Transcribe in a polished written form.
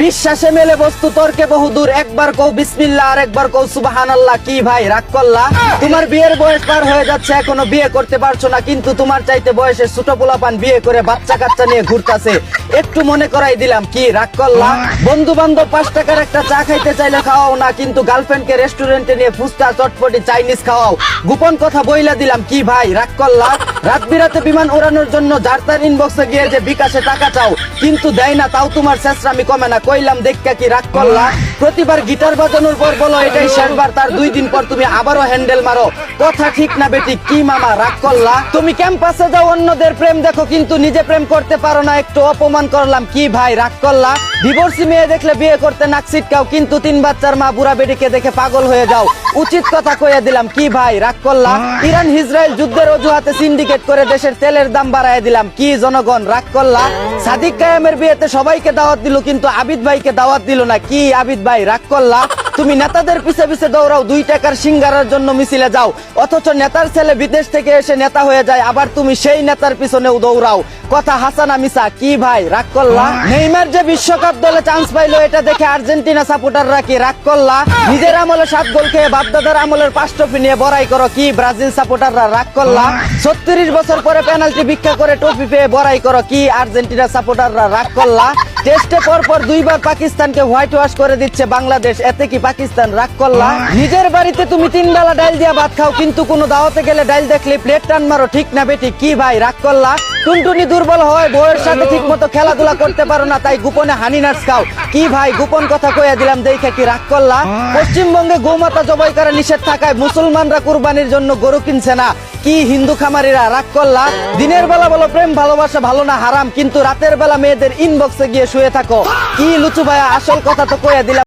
বিশ্বাসে মেলে বস্তু তর্কে বহুদূর, একবার কও বিসমিল্লাহ আর একবার কও সুবহানাল্লাহ। কি ভাই রাগ করলা? তোমার বিয়ের বয়স পার হয়ে যাচ্ছে, এখনো বিয়ে করতে পারছো না, কিন্তু তোমার চাইতে বয়সের ছোট পোলাপান বিয়ে করে বাচ্চা কাচ্চা নিয়ে ঘুরতাছে। একটু মনে করাই দিলাম, কি রাগ করলা? বন্ধু বান্ধব 5 টাকার একটা চা খাইতে চাইলে খাওয়াও না, কিন্তু গার্লফ্রেন্ডকে রেস্টুরেন্টে নিয়ে ফুচকা চটপটি চাইনিজ খাওয়াও। গোপন কথা বইলা দিলাম, কি ভাই রাগ করলা? রাত বিরাতে বিমান উড়ানোর জন্য যার ইনবক্সে গিয়ে যে বিকাশে টাকা চাও, কিন্তু দেয় না, তাও তোমার শেষরামি কমে না। কইলাম দেখা কি রাগ করলা? প্রতিবার গিটার বাজানোর পর বলো এটাই শেষবার, তার 2 দিন পর তুমি আবারও হ্যান্ডেল মারো। কথা ঠিক না বেটি? কি মামা রাগ করলা? তুমি ক্যাম্পাসে যাও অন্যদের প্রেম দেখো, কিন্তু নিজে প্রেম করতে পারো না, একটু অপমান করলাম। কি ভাই রাগ করলা? ডিভোর্সি মেয়ে দেখলে বিয়ে করতে নাক ছিটকাও, কিন্তু 3 বাচ্চার মা বুড়া বেটিকে দেখে পাগল হয়ে যাও। উচিত কথা কইয়া দিলাম। কি ভাই রাগ করলা? ইরান ইসরায়েল যুদ্ধের অজুহাতে সিন্ডিকেট করে দেশের তেলের দাম বাড়ায় দিলাম। কি জনগণ রাগ করলা? সাদিক কায়েমের বিয়েতে সবাইকে দাওয়াত দিল, কিন্তু আবিদ ভাইকে দাওয়াত দিল না। কি আবিদ ভাই রাগ করলা? তুমি নেতাদের পিছে পিছে দৌড়াও, 2 টাকার সিঙ্গারার জন্য মিছিলে যাও, অথচ নেতার ছেলে বিদেশ থেকে এসে নেতা হয়ে যায়, আবার তুমি সেই নেতার পিছনেও দৌড়াও। কথা হাসানা মিসা? কি ভাই রাগ করলা? নেইমার যে বিশ্বকাপ দলে চান্স পাইলো, এটা দেখে আর্জেন্টিনা সাপোর্টাররা কি রাগ করলা? নিজের আমলে 7 গোল খেয়ে বাপদাদার আমলের 5 ট্রফি নিয়ে বড়াই করো। কি ব্রাজিল সাপোর্টাররা রাগ করলা? 36 বছর পরে পেনাল্টি ভিক্ষা করে ট্রফি পেয়ে বড়াই করো। কি আর্জেন্টিনা সাপোর্টাররা রাগ করলা? টেস্টে পরপর 2 বার পাকিস্তানকে হোয়াইট ওয়াশ করে দিচ্ছে বাংলাদেশ, এতে কি পাকিস্তান রাগ করলা? নিজের বাড়িতে তুমি 3 বেলা ডাল দিয়া ভাত খাও, কিন্তু কোনো দাওয়াতে গেলে ডাল দেখলে প্লেট টান মারো। ঠিক না বেটি? কি ভাই রাগ করলা? টুনটুনি দুর্বল হয়, বউয়ের সাথে ঠিক মতো খেলাধুলা করতে পারো না, তাই গোপনে হানি নাটস খাও। কি ভাই গোপন কথা কইয়া দিলাম, দেখে কি রাগ করলা? পশ্চিমবঙ্গে গোমাতা জবাই করা নিষেধ থাকায় মুসলমানরা কুরবানির জন্য গরু কিনছে না। কি হিন্দু খামারিরা রাগ করলা? দিনের বেলা বলো প্রেম ভালোবাসা ভালো না হারাম, কিন্তু রাতের বেলা মেয়েদের ইনবক্সে গিয়ে শুয়ে থাকো। কি লুচু ভাইয়া, আসল কথা তো কইয়া দিলাম।